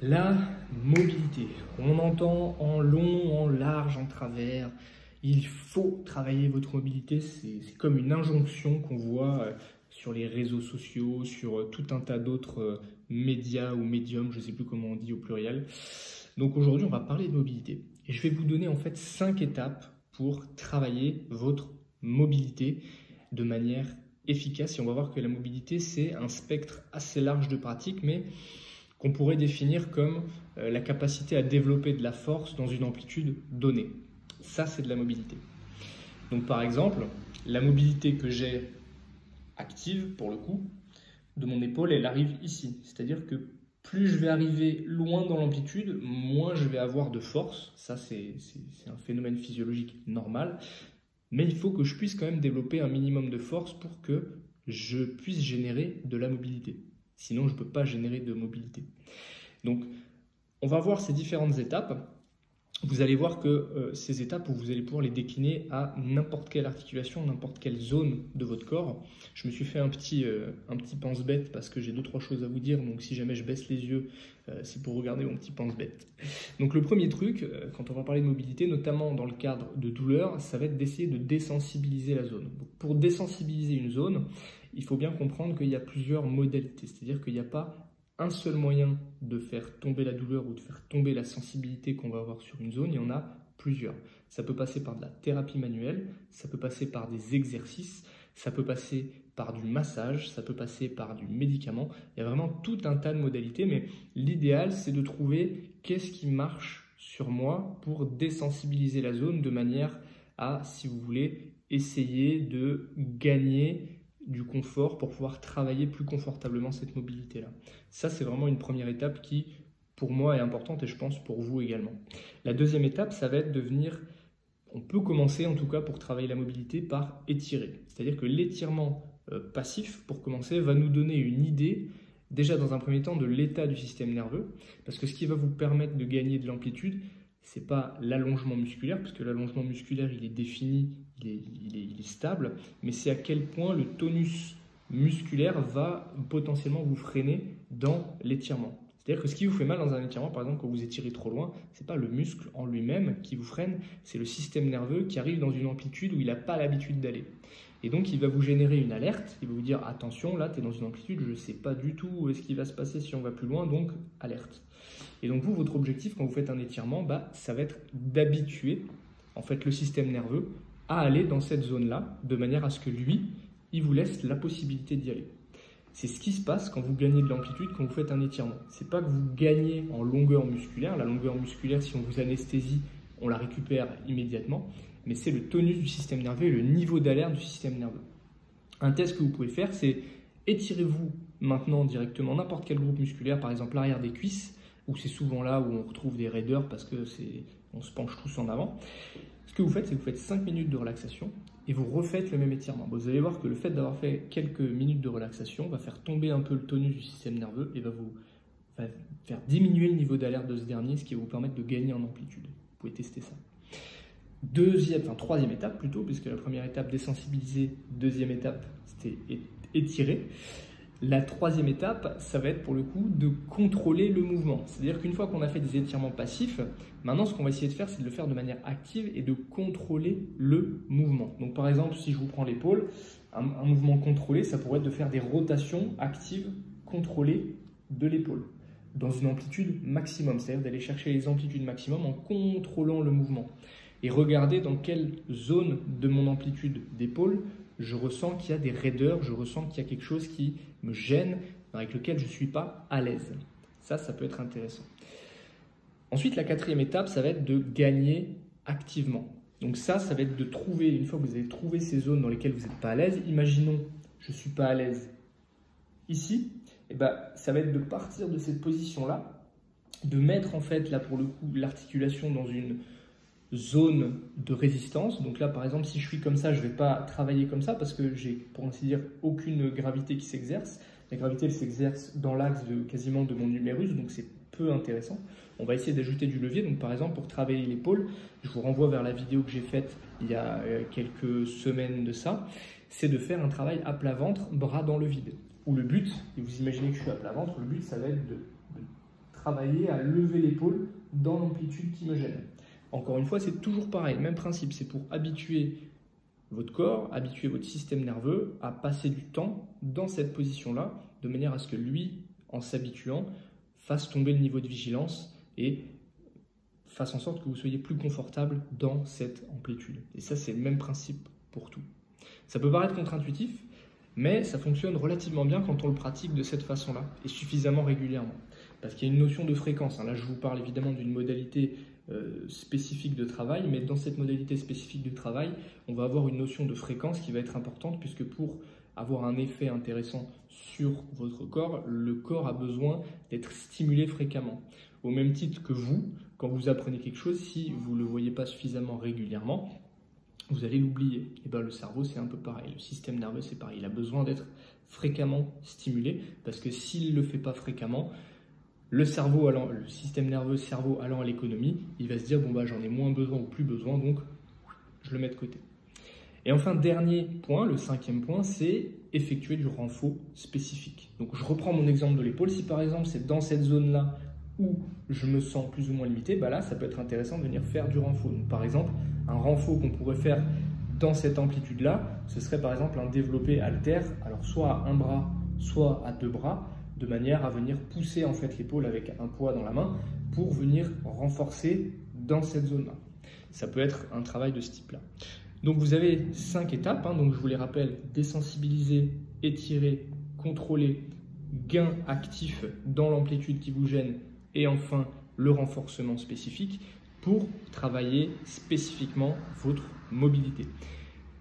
La mobilité. On entend en long, en large, en travers. Il faut travailler votre mobilité. C'est comme une injonction qu'on voit sur les réseaux sociaux, sur tout un tas d'autres médias ou médiums, je ne sais plus comment on dit au pluriel. Donc aujourd'hui, on va parler de mobilité. Et je vais vous donner en fait 5 étapes pour travailler votre mobilité de manière efficace. Et on va voir que la mobilité, c'est un spectre assez large de pratiques, mais qu'on pourrait définir comme la capacité à développer de la force dans une amplitude donnée. Ça, c'est de la mobilité. Donc par exemple, la mobilité que j'ai active, pour le coup, de mon épaule, elle arrive ici. C'est-à-dire que plus je vais arriver loin dans l'amplitude, moins je vais avoir de force. Ça, c'est un phénomène physiologique normal. Mais il faut que je puisse quand même développer un minimum de force pour que je puisse générer de la mobilité. Sinon, je ne peux pas générer de mobilité. Donc, on va voir ces différentes étapes. Vous allez voir que ces étapes, vous allez pouvoir les décliner à n'importe quelle articulation, n'importe quelle zone de votre corps. Je me suis fait un petit pense-bête parce que j'ai 2-3 choses à vous dire. Donc, si jamais je baisse les yeux, c'est pour regarder mon petit pense-bête. Donc, le premier truc, quand on va parler de mobilité, notamment dans le cadre de douleur, ça va être d'essayer de désensibiliser la zone. Donc, pour désensibiliser une zone, il faut bien comprendre qu'il y a plusieurs modalités. C'est-à-dire qu'il n'y a pas un seul moyen de faire tomber la douleur ou de faire tomber la sensibilité qu'on va avoir sur une zone, il y en a plusieurs. Ça peut passer par de la thérapie manuelle, ça peut passer par des exercices, ça peut passer par du massage, ça peut passer par du médicament. Il y a vraiment tout un tas de modalités, mais l'idéal, c'est de trouver qu'est-ce qui marche sur moi pour désensibiliser la zone de manière à, si vous voulez, essayer de gagner du confort pour pouvoir travailler plus confortablement cette mobilité-là. Ça, c'est vraiment une première étape qui, pour moi, est importante et je pense pour vous également. La deuxième étape, ça va être de venir, on peut commencer en tout cas pour travailler la mobilité par étirer. C'est-à-dire que l'étirement passif, pour commencer, va nous donner une idée, déjà dans un premier temps, de l'état du système nerveux, parce que ce qui va vous permettre de gagner de l'amplitude, ce n'est pas l'allongement musculaire, parce que l'allongement musculaire, il est défini, il est stable, mais c'est à quel point le tonus musculaire va potentiellement vous freiner dans l'étirement. C'est-à-dire que ce qui vous fait mal dans un étirement, par exemple, quand vous étirez trop loin, ce n'est pas le muscle en lui-même qui vous freine, c'est le système nerveux qui arrive dans une amplitude où il n'a pas l'habitude d'aller. Et donc, il va vous générer une alerte, il va vous dire « Attention, là, tu es dans une amplitude, je ne sais pas du tout ce qui va se passer si on va plus loin, donc alerte ». Et donc, vous, votre objectif, quand vous faites un étirement, ça va être d'habituer en fait, le système nerveux à aller dans cette zone-là, de manière à ce que lui, il vous laisse la possibilité d'y aller. C'est ce qui se passe quand vous gagnez de l'amplitude, quand vous faites un étirement. Ce n'est pas que vous gagnez en longueur musculaire. La longueur musculaire, si on vous anesthésie, on la récupère immédiatement. Mais c'est le tonus du système nerveux et le niveau d'alerte du système nerveux. Un test que vous pouvez faire, c'est étirez-vous maintenant directement n'importe quel groupe musculaire, par exemple l'arrière des cuisses, où c'est souvent là où on retrouve des raideurs parce qu'on se penche tous en avant. Ce que vous faites, c'est que vous faites 5 minutes de relaxation et vous refaites le même étirement. Vous allez voir que le fait d'avoir fait quelques minutes de relaxation va faire tomber un peu le tonus du système nerveux et va faire diminuer le niveau d'alerte de ce dernier, ce qui va vous permettre de gagner en amplitude. Vous pouvez tester ça. Troisième étape plutôt, puisque la première étape, désensibiliser, deuxième étape, c'était étirer. La troisième étape, ça va être pour le coup de contrôler le mouvement. C'est-à-dire qu'une fois qu'on a fait des étirements passifs, maintenant ce qu'on va essayer de faire, c'est de le faire de manière active et de contrôler le mouvement. Donc par exemple, si je vous prends l'épaule, un mouvement contrôlé, ça pourrait être de faire des rotations actives contrôlées de l'épaule dans une amplitude maximum, c'est-à-dire d'aller chercher les amplitudes maximum en contrôlant le mouvement. Et regarder dans quelle zone de mon amplitude d'épaule je ressens qu'il y a des raideurs, je ressens qu'il y a quelque chose qui me gêne, avec lequel je ne suis pas à l'aise. Ça peut être intéressant. Ensuite, la quatrième étape, ça va être de gagner activement. Donc ça va être de trouver, une fois que vous avez trouvé ces zones dans lesquelles vous n'êtes pas à l'aise, imaginons, je ne suis pas à l'aise ici, et ça va être de partir de cette position-là, de mettre en fait, là pour le coup, l'articulation dans une zone de résistance. Donc là, par exemple, si je suis comme ça, je ne vais pas travailler comme ça parce que j'ai, pour ainsi dire, aucune gravité qui s'exerce. La gravité, elle s'exerce dans l'axe quasiment de mon numérus, donc c'est peu intéressant. On va essayer d'ajouter du levier. Donc par exemple, pour travailler l'épaule, je vous renvoie vers la vidéo que j'ai faite il y a quelques semaines de ça, c'est de faire un travail à plat ventre, bras dans le vide. Où le but, et vous imaginez que je suis à plat ventre, le but, ça va être de travailler à lever l'épaule dans l'amplitude qui me gêne. Encore une fois, c'est toujours pareil, même principe, c'est pour habituer votre corps, habituer votre système nerveux à passer du temps dans cette position-là, de manière à ce que lui, en s'habituant, fasse tomber le niveau de vigilance et fasse en sorte que vous soyez plus confortable dans cette amplitude. Et ça, c'est le même principe pour tout. Ça peut paraître contre-intuitif, mais ça fonctionne relativement bien quand on le pratique de cette façon-là et suffisamment régulièrement. Parce qu'il y a une notion de fréquence. Là, je vous parle évidemment d'une modalité spécifique de travail, mais dans cette modalité spécifique de travail, on va avoir une notion de fréquence qui va être importante, puisque pour avoir un effet intéressant sur votre corps, le corps a besoin d'être stimulé fréquemment. Au même titre que vous, quand vous apprenez quelque chose, si vous ne le voyez pas suffisamment régulièrement, vous allez l'oublier. Et bien, le cerveau, c'est un peu pareil. Le système nerveux, c'est pareil. Il a besoin d'être fréquemment stimulé, parce que s'il ne le fait pas fréquemment, le système nerveux, cerveau allant à l'économie, il va se dire, bon bah j'en ai moins besoin ou plus besoin, donc je le mets de côté. Et enfin, dernier point, le 5e point, c'est effectuer du renfort spécifique. Donc je reprends mon exemple de l'épaule. Si par exemple c'est dans cette zone-là où je me sens plus ou moins limité, bah là ça peut être intéressant de venir faire du renfort. Donc par exemple, un renfort qu'on pourrait faire dans cette amplitude-là, ce serait par exemple un développé halter, alors soit à un bras, soit à 2 bras, de manière à venir pousser en fait l'épaule avec un poids dans la main pour venir renforcer dans cette zone-là. Ça peut être un travail de ce type-là. Donc vous avez 5 étapes, donc je vous les rappelle: désensibiliser, étirer, contrôler, gain actif dans l'amplitude qui vous gêne et enfin le renforcement spécifique pour travailler spécifiquement votre mobilité.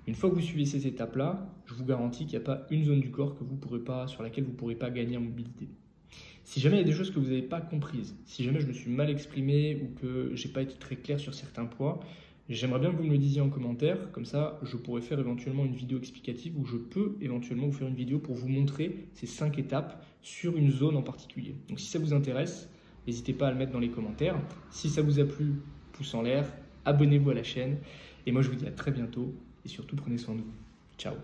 Une fois que vous suivez ces étapes-là, je vous garantis qu'il n'y a pas une zone du corps sur laquelle vous ne pourrez pas gagner en mobilité. Si jamais il y a des choses que vous n'avez pas comprises, si jamais je me suis mal exprimé ou que je n'ai pas été très clair sur certains points, j'aimerais bien que vous me le disiez en commentaire, comme ça je pourrais faire éventuellement une vidéo explicative où je peux éventuellement vous faire une vidéo pour vous montrer ces 5 étapes sur une zone en particulier. Donc si ça vous intéresse, n'hésitez pas à le mettre dans les commentaires. Si ça vous a plu, pouce en l'air, abonnez-vous à la chaîne et moi je vous dis à très bientôt. Et surtout, prenez soin de vous. Ciao.